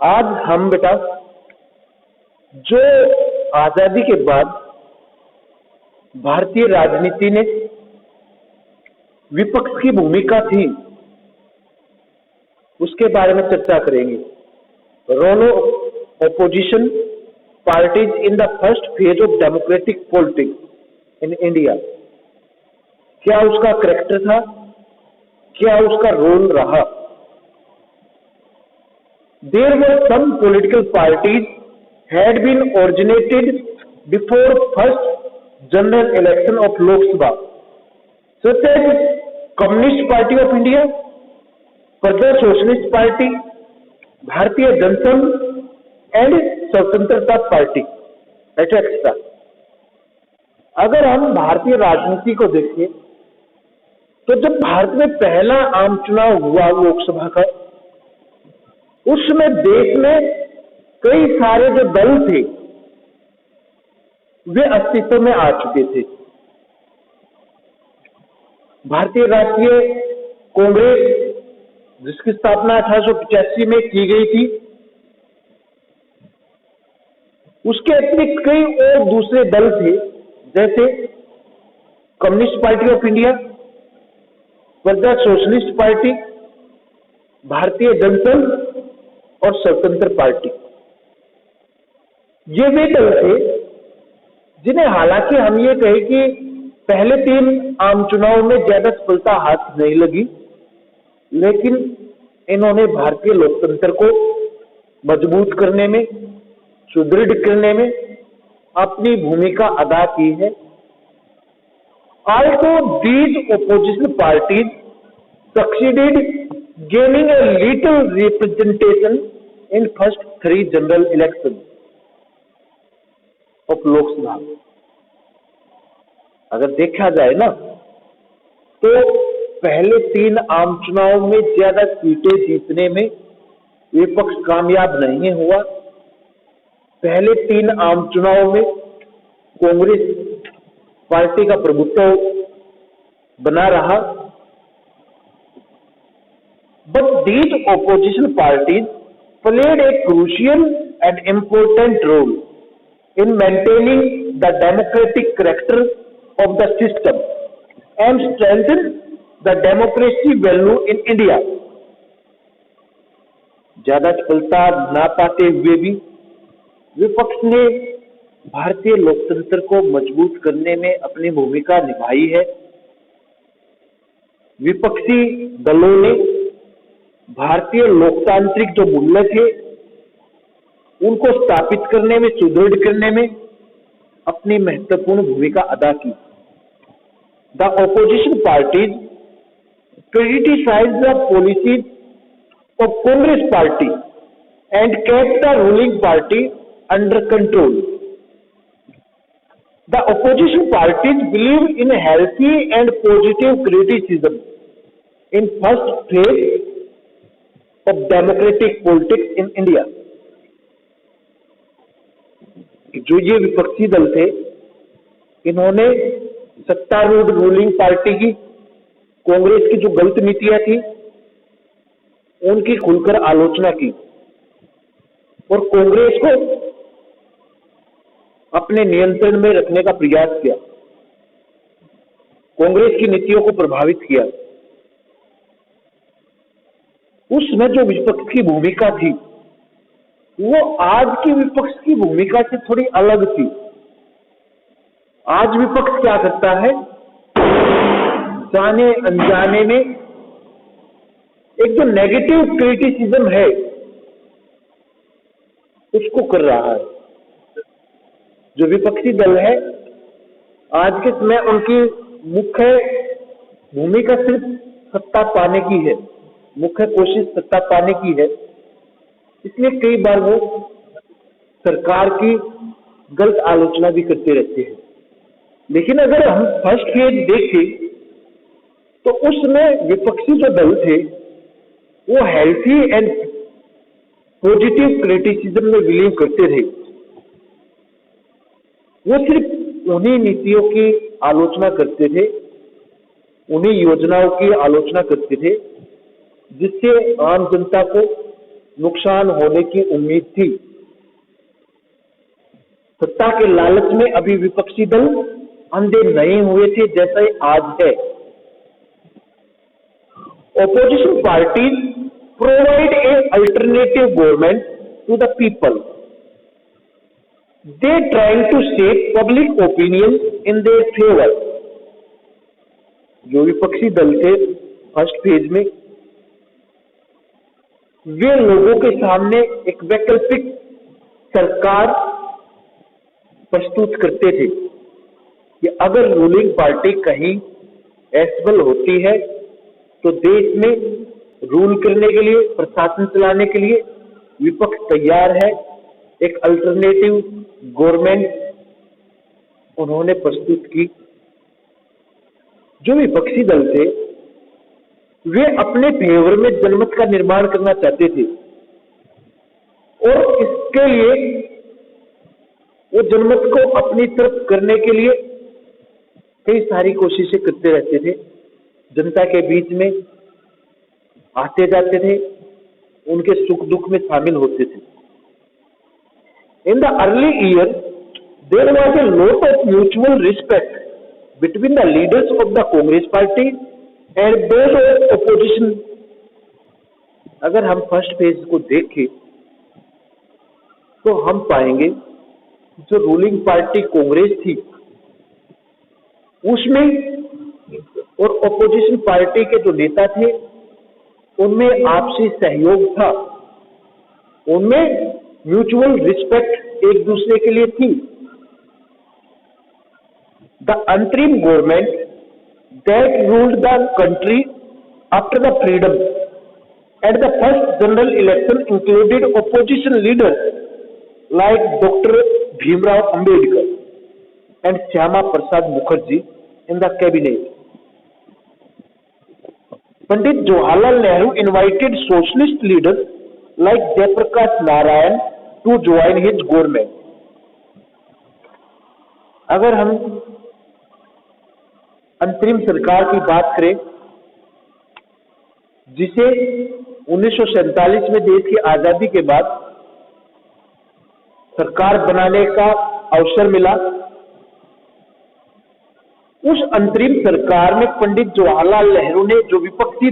आज हम बेटा जो आजादी के बाद भारतीय राजनीति ने विपक्ष की भूमिका थी उसके बारे में चर्चा करेंगे। Role of opposition parties in the first phase of democratic politics in India. क्या उसका करैक्टर था, क्या उसका रोल रहा। There were some political parties had been originated before first general election of Lok Sabha, such as Communist Party of India, Praja Socialist Party, Bharatiya Janata and स्वतंत्रता party etc. अगर हम भारतीय राजनीति को देखें तो जब भारत में पहला आम चुनाव हुआ लोकसभा का, उसमें देश में कई सारे जो दल थे वे अस्तित्व में आ चुके थे। भारतीय राष्ट्रीय कांग्रेस जिसकी स्थापना 1885 में की गई थी, उसके अतिरिक्त कई और दूसरे दल थे जैसे कम्युनिस्ट पार्टी ऑफ इंडिया, प्रजा सोशलिस्ट पार्टी, भारतीय जनता और स्वतंत्र पार्टी। ये वे दल थे जिन्हें हालांकि हम ये कहें कि पहले 3 आम चुनाव में ज्यादा सफलता हाथ नहीं लगी, लेकिन इन्होंने भारतीय लोकतंत्र को मजबूत करने में, सुदृढ़ करने में अपनी भूमिका अदा की है। Also these opposition parties succeeded gaining a little representation in first 3 general elections of Lok Sabha। अगर देखा जाए ना तो पहले 3 आम चुनाव में ज्यादा सीटें जीतने में विपक्ष कामयाब नहीं हुआ। पहले 3 आम चुनाव में कांग्रेस पार्टी का प्रभुत्व बना रहा। But these opposition parties played a crucial and important role in maintaining the democratic character of the system and strengthen the democracy value in India। ज्यादा सफलता ना पाते हुए भी विपक्ष ने भारतीय लोकतंत्र को मजबूत करने में अपनी भूमिका निभाई है। विपक्षी दलों ने भारतीय लोकतांत्रिक जो मूल्य थे उनको स्थापित करने में, सुदृढ़ करने में अपनी महत्वपूर्ण भूमिका अदा की। The opposition parties criticised the policies of Congress party and kept the ruling party under control. The opposition parties believe in healthy and positive criticism in first phase of democratic politics in India। जो ये विपक्षी दल थे, इन्होंने सत्तारूढ़ ruling party की, कांग्रेस की जो गलत नीतियां थी उनकी खुलकर आलोचना की और कांग्रेस को अपने नियंत्रण में रखने का प्रयास किया, कांग्रेस की नीतियों को प्रभावित किया। उसमें जो विपक्ष की भूमिका थी वो आज की विपक्ष की भूमिका से थोड़ी अलग थी। आज विपक्ष क्या करता है, जाने अनजाने में एक जो नेगेटिव क्रिटिसिज्म है उसको कर रहा है। जो विपक्षी दल है आज के समय उनकी मुख्य भूमिका सिर्फ सत्ता पाने की है, मुख्य कोशिश सत्ता पाने की है। इसलिए कई बार वो सरकार की गलत आलोचना भी करते रहते हैं। लेकिन अगर हम फर्स्ट फेज देखें तो उसमें विपक्षी जो दल थे वो हेल्थी एंड पॉजिटिव क्रिटिसिज्म में बिलीव करते थे। वो सिर्फ उन्हीं नीतियों की आलोचना करते थे, उन्हीं योजनाओं की आलोचना करते थे जिससे आम जनता को नुकसान होने की उम्मीद थी। सत्ता के लालच में अभी विपक्षी दल अंधे नहीं हुए थे जैसा आज है। Opposition parties provide a alternative government to the people. They trying to shape public opinion in their favor. जो विपक्षी दल थे फर्स्ट फेज में, वे लोगों के सामने एक वैकल्पिक सरकार प्रस्तुत करते थे कि अगर रूलिंग पार्टी कहीं असफल होती है तो देश में रूल करने के लिए, प्रशासन चलाने के लिए विपक्ष तैयार है। एक अल्टरनेटिव गवर्नमेंट उन्होंने प्रस्तुत की। जो विपक्षी दल थे वे अपने फेवर में जनमत का निर्माण करना चाहते थे और इसके लिए वो जनमत को अपनी तरफ करने के लिए कई सारी कोशिशें करते रहते थे। जनता के बीच में आते जाते थे, उनके सुख दुख में शामिल होते थे। In the early year there was a lot of mutual respect between the leaders of the Congress party and those of opposition. अगर हम फर्स्ट फेज को देखें तो हम पाएंगे जो रूलिंग पार्टी कांग्रेस थी उसमें और ऑपोजिशन पार्टी के जो नेता थे उनमें आपसी सहयोग था, उनमें म्यूचुअल रिस्पेक्ट एक दूसरे के लिए थी। द अंतरिम government that ruled the country after the freedom at the first general election included opposition leaders like doctor Bhimrao Ambedkar and Shyama Prasad Mukherjee in the cabinet. Pandit Jawaharlal Nehru invited socialist leaders like Jayaprakash Narayan to join his government. अगर हम अंतरिम सरकार की बात करें जिसे 1947 में देश की आजादी के बाद सरकार बनाने का अवसर मिला, उस अंतरिम सरकार में पंडित जवाहरलाल नेहरू ने जो विपक्षी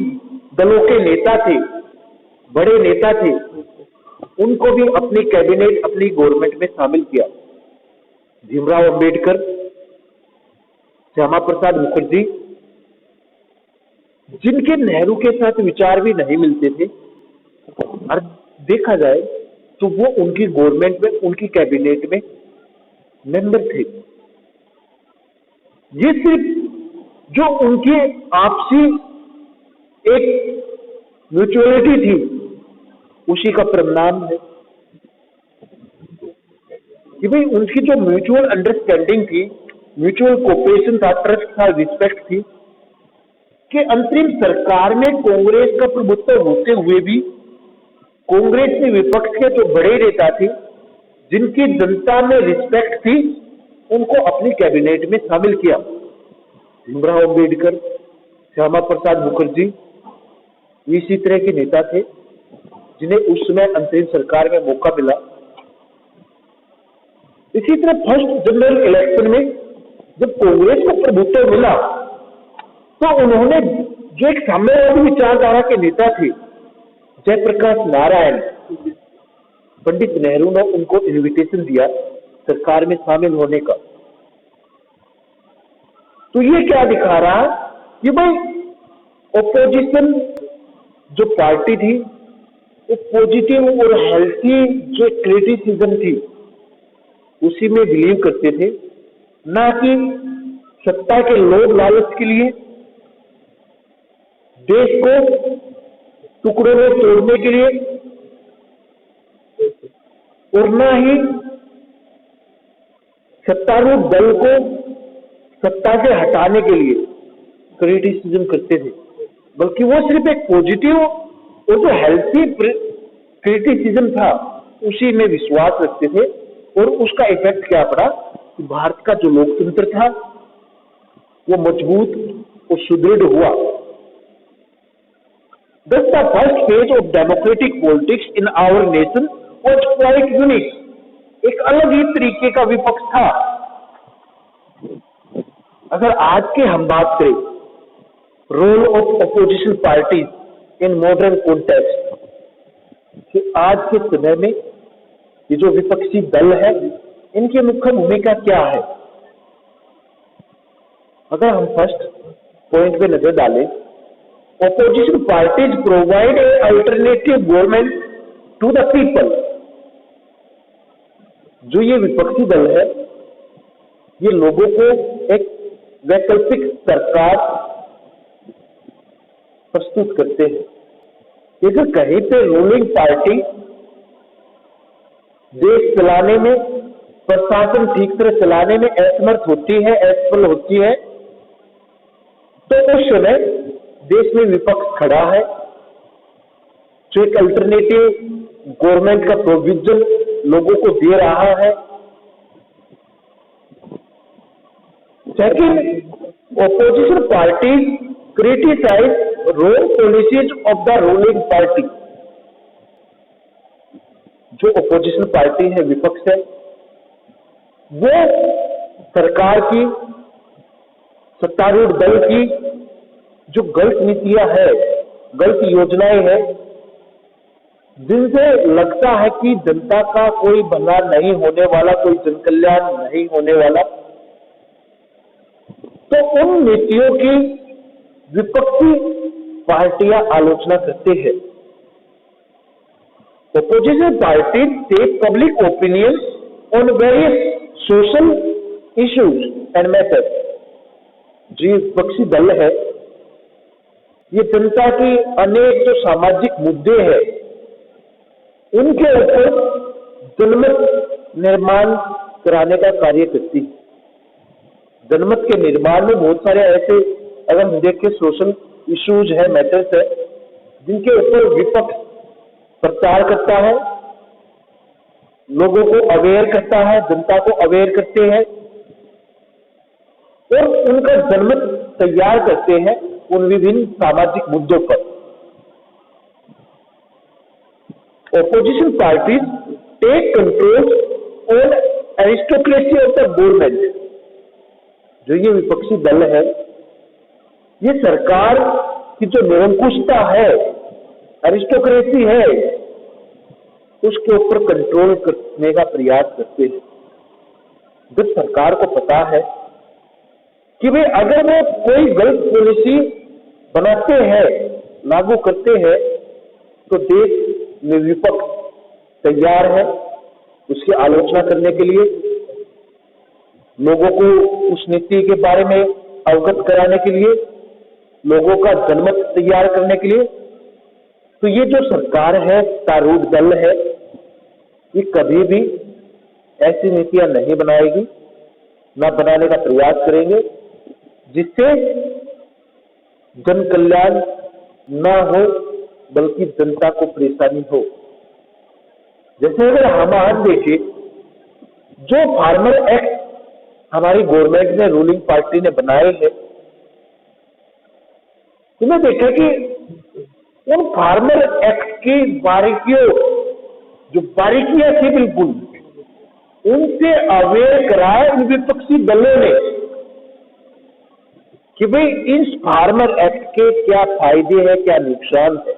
दलों के नेता थे, बड़े नेता थे, उनको भी अपनी कैबिनेट, अपनी गवर्नमेंट में शामिल किया। भीमराव अंबेडकर, श्यामा प्रसाद मुखर्जी, जिनके नेहरू के साथ विचार भी नहीं मिलते थे, और देखा जाए तो वो उनकी गवर्नमेंट में, उनकी कैबिनेट में मेंबर थे। ये सिर्फ जो उनकी आपसी एक म्यूचुअलिटी थी उसी का परिणाम है कि भाई उनकी जो म्यूचुअल अंडरस्टैंडिंग थी, म्यूचुअल कोऑपरेशन था, ट्रस्ट था, रिस्पेक्ट थी, कि अंतरिम सरकार में कांग्रेस का प्रभुत्व होते हुए भी कांग्रेस में विपक्ष के जो बड़े नेता थे जिनकी जनता में रिस्पेक्ट थी उनको अपनी कैबिनेट में शामिल किया। भीमराव अंबेडकर, श्यामा प्रसाद मुखर्जी इसी तरह के नेता थे जिन्हें उस समय अंतरिम सरकार में मौका मिला। इसी तरह फर्स्ट जनरल इलेक्शन में जब कांग्रेस को प्रभुत्व मिला तो उन्होंने जो एक साम्यवादी विचारधारा के नेता थे जयप्रकाश नारायण, पंडित नेहरू ने उनको इन्विटेशन दिया सरकार में शामिल होने का। तो ये क्या दिखा रहा कि भाई ऑपोजिशन जो पार्टी थी वो पॉजिटिव और हेल्थी जो क्रिटिसिज्म थी उसी में बिलीव करते थे, ना कि सत्ता के लोभ लालच के लिए देश को टुकड़ों में तोड़ने के लिए, और न ही सत्तारूढ़ दल को सत्ता से हटाने के लिए क्रिटिसिज्म करते थे, बल्कि वो सिर्फ एक पॉजिटिव और जो हेल्थी क्रिटिसिज्म था उसी में विश्वास रखते थे। और उसका इफेक्ट क्या पड़ा कि भारत का जो लोकतंत्र था वो मजबूत और सुदृढ़ हुआ। Thus, the first phase of democratic politics in our nation was quite unique. एक अलग ही तरीके का विपक्ष था। अगर आज के हम बात करें role of opposition parties in modern context, कि आज के समय में ये जो विपक्षी दल है इनकी मुख्य भूमिका क्या है। अगर हम फर्स्ट पॉइंट पे नजर डालें, opposition parties provide a alternative government to the people। जो ये विपक्षी दल है ये लोगों को एक वैकल्पिक सरकार प्रस्तुत करते हैं। अगर कहीं पे रूलिंग पार्टी देश चलाने में, प्रशासन ठीक तरह चलाने में असमर्थ होती है, असफल होती है, तो उस समय देश में विपक्ष खड़ा है जो एक अल्टरनेटिव गवर्नमेंट का प्रोविजन लोगों को दे रहा है। Second, opposition parties criticise wrong policies of the ruling party. जो ऑपोजिशन पार्टी है, विपक्ष है, वो सरकार की, सत्तारूढ़ दल की जो गलत नीतियां है, गलत योजनाएं हैं, जिनसे लगता है कि जनता का कोई भला नहीं होने वाला, कोई जन कल्याण नहीं होने वाला, तो उन नीतियों की विपक्षी पार्टियां आलोचना करते हैं। Opposition parties take public opinion on various social issues and matters. जो विपक्षी दल है ये जनता की अनेक जो सामाजिक मुद्दे हैं उनके ऊपर जनमत निर्माण कराने का कार्य करती है। जनमत के निर्माण में बहुत सारे ऐसे, अगर हम देखें, सोशल इश्यूज है, मैटर्स है, जिनके ऊपर विपक्ष प्रचार करता है, लोगों को अवेयर करता है, जनता को अवेयर करते हैं और उनका जनमत तैयार करते हैं उन विभिन्न सामाजिक मुद्दों पर। Opposition parties take control on aristocracy of the government. जो ये विपक्षी दल है ये सरकार की जो निरंकुशता है, एरिस्टोक्रेसी है, उसके ऊपर कंट्रोल करने का प्रयास करते हैं। जब सरकार को पता है कि भाई अगर वो कोई गलत पॉलिसी बनाते हैं, लागू करते हैं, तो देश में विपक्ष तैयार है उसकी आलोचना करने के लिए, लोगों को उस नीति के बारे में अवगत कराने के लिए, लोगों का जनमत तैयार करने के लिए। तो ये जो सरकार है, सत्तारूढ़ दल है, ये कभी भी ऐसी नीतियां नहीं बनाएगी, ना बनाने का प्रयास करेंगे जिससे जन कल्याण ना हो बल्कि जनता को परेशानी हो। जैसे अगर हम आज देखें, जो फार्मर एक्ट हमारी गवर्नमेंट ने, रूलिंग पार्टी ने बनाए हैं, तुमने देखा कि उन फार्मर एक्ट की बारीकियों, जो बारीकियां थी बिल्कुल, उनसे अवेयर कराए इन विपक्षी दलों ने कि भाई इस फार्मर एक्ट के क्या फायदे हैं, क्या नुकसान है।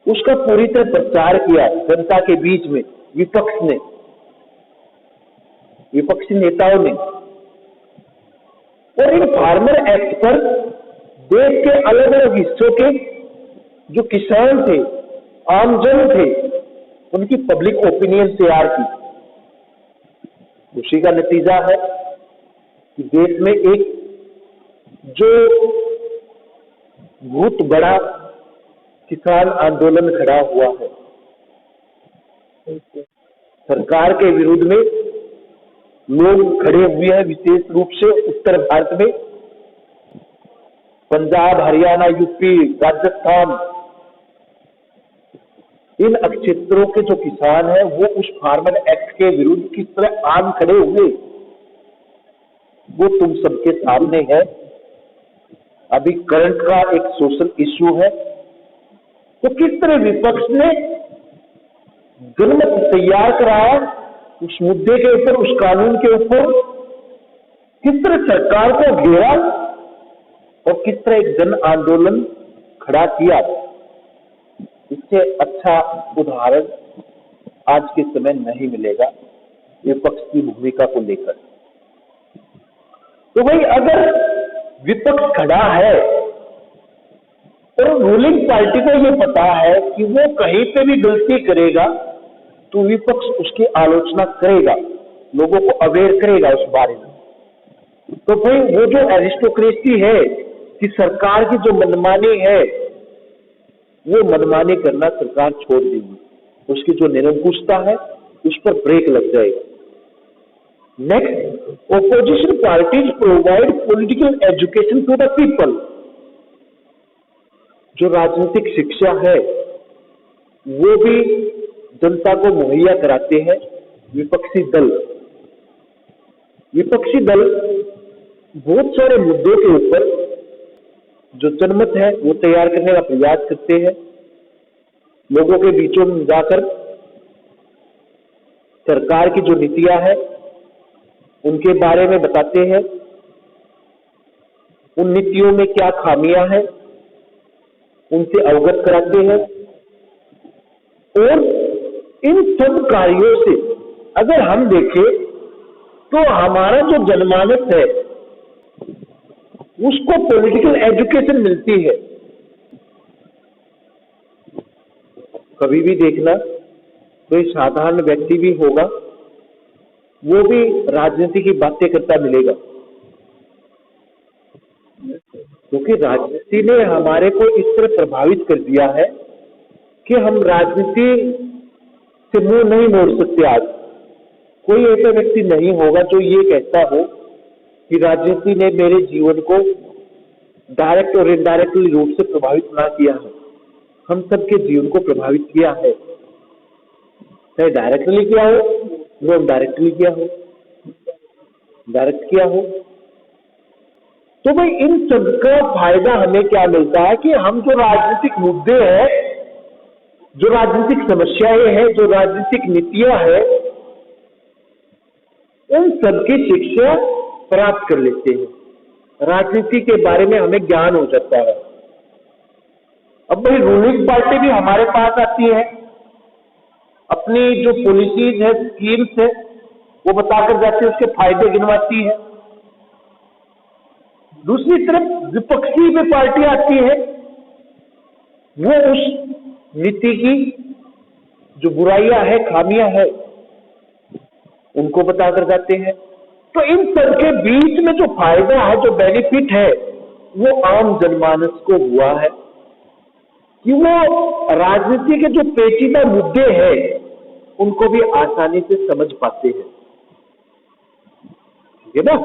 उसका पूरी तरह प्रचार किया जनता के बीच में विपक्ष ने, विपक्षी नेताओं ने। और इन फार्मर एक्ट पर देश के अलग अलग हिस्सों के जो किसान थे, आमजन थे, उनकी पब्लिक ओपिनियन तैयार की। उसी का नतीजा है कि देश में एक जो बहुत बड़ा किसान आंदोलन खड़ा हुआ है। सरकार के विरुद्ध में लोग खड़े हुए हैं, विशेष रूप से उत्तर भारत में, पंजाब, हरियाणा, यूपी, राजस्थान, इन क्षेत्रों के जो किसान हैं वो उस फार्मर एक्ट के विरुद्ध किस तरह आम खड़े हुए, वो तुम सबके सामने है। अभी करंट का एक सोशल इश्यू है। तो किस तरह विपक्ष ने जनमत तैयार कराया उस मुद्दे के ऊपर, उस कानून के ऊपर, किस तरह सरकार को घेरा और किस तरह एक जन आंदोलन खड़ा किया, इससे अच्छा उदाहरण आज के समय नहीं मिलेगा विपक्ष की भूमिका को लेकर। तो भाई अगर विपक्ष खड़ा है और रूलिंग पार्टी को ये पता है कि वो कहीं पे भी गलती करेगा तो विपक्ष उसकी आलोचना करेगा, लोगों को अवेयर करेगा उस बारे में। तो भाई वो जो एरिस्टोक्रेसी है कि सरकार की जो मनमानी है, वो मनमानी करना सरकार छोड़ देगी, उसकी जो निरंकुशता है उस पर ब्रेक लग जाएगा। Next, opposition parties provide political education to the people. जो राजनीतिक शिक्षा है वो भी जनता को मुहैया कराते हैं विपक्षी दल। विपक्षी दल बहुत सारे मुद्दों के ऊपर जो जनमत है वो तैयार करने का प्रयास करते हैं, लोगों के बीचों में जाकर सरकार की जो नीतियां हैं उनके बारे में बताते हैं, उन नीतियों में क्या खामियां हैं उनसे अवगत कराते हैं। और इन सब कार्यों से अगर हम देखें तो हमारा जो जनमानस है उसको पॉलिटिकल एजुकेशन मिलती है। कभी भी देखना कोई साधारण व्यक्ति भी होगा वो भी राजनीति की बातें करता मिलेगा, क्योंकि राजनीति ने हमारे को इस तरह प्रभावित कर दिया है कि हम राजनीति से मुंह नहीं मोड़ सकते। आज कोई ऐसा व्यक्ति नहीं होगा जो ये कहता हो कि राजनीति ने मेरे जीवन को डायरेक्ट और इनडायरेक्टली रूप से प्रभावित ना किया है। हम सबके जीवन को प्रभावित किया है, चाहे डायरेक्टली किया हो या इनडायरेक्टली किया हो, डायरेक्ट किया हो। तो भाई इन सब का फायदा हमें क्या मिलता है कि हम जो राजनीतिक मुद्दे हैं, जो राजनीतिक समस्याएं हैं, जो राजनीतिक नीतियां हैं, उन सबकी शिक्षा प्राप्त कर लेते हैं। राजनीति के बारे में हमें ज्ञान हो जाता है। अब भाई रूलिंग पार्टी भी हमारे पास आती है, अपनी जो पॉलिसीज है, स्कीम्स है, वो बताकर जाती है, उसके फायदे गिनवाती है। दूसरी तरफ विपक्षी में पार्टी आती है, वो उस नीति की जो बुराइयां है, खामियां है, उनको बताकर जाते हैं। तो इन सब के बीच में जो फायदा है, जो बेनिफिट है, वो आम जनमानस को हुआ है कि वो राजनीति के जो पेचीदा मुद्दे हैं उनको भी आसानी से समझ पाते हैं। ठीक है ना?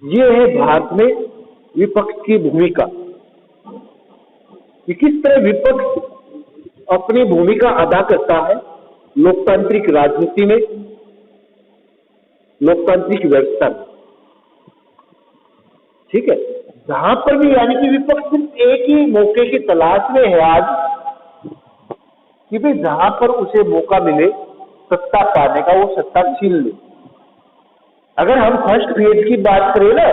ये है भारत में विपक्ष की भूमिका कि किस तरह विपक्ष अपनी भूमिका अदा करता है लोकतांत्रिक राजनीति में, लोकतांत्रिक व्यवस्था में। ठीक है, जहां पर भी यानी कि विपक्ष सिर्फ एक ही मौके की तलाश में है आज कि भाई जहां पर उसे मौका मिले सत्ता पाने का, वो सत्ता छीन ले। अगर हम फर्स्ट फेज की बात करें ना,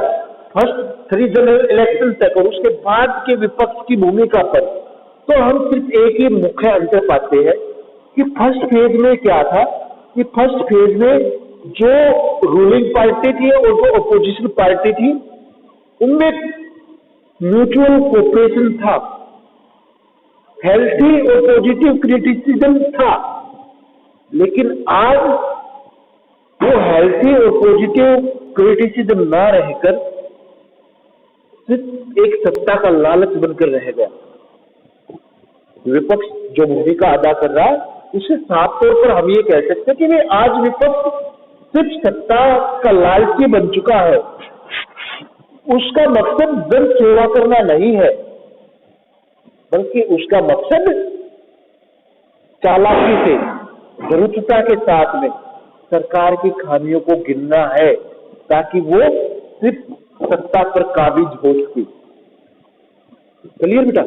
फर्स्ट 3 जनरल इलेक्शन तक और उसके बाद के विपक्ष की भूमिका पर, तो हम सिर्फ एक ही मुख्य अंतर पाते हैं कि फर्स्ट फेज में क्या था कि फर्स्ट फेज में जो रूलिंग पार्टी थी और जो अपोजिशन पार्टी थी उनमें म्यूचुअल कोऑपरेशन था, हेल्थी और पॉजिटिव क्रिटिसिज्म था। लेकिन आज वो हेल्थी और पॉजिटिव क्रिटिसिज्म ना रहकर सिर्फ एक सत्ता का लालच बनकर रह गया। विपक्ष जो भूमिका अदा कर रहा है उसे साफ तौर पर हम ये कह सकते हैं कि भाई आज विपक्ष सिर्फ सत्ता का लालची बन चुका है। उसका मकसद जन सेवा करना नहीं है, बल्कि उसका मकसद चालाकी से, धृष्टता के साथ में सरकार की खामियों को गिनना है, ताकि वो सिर्फ सत्ता पर काबिज हो चुकी। क्लियर बेटा?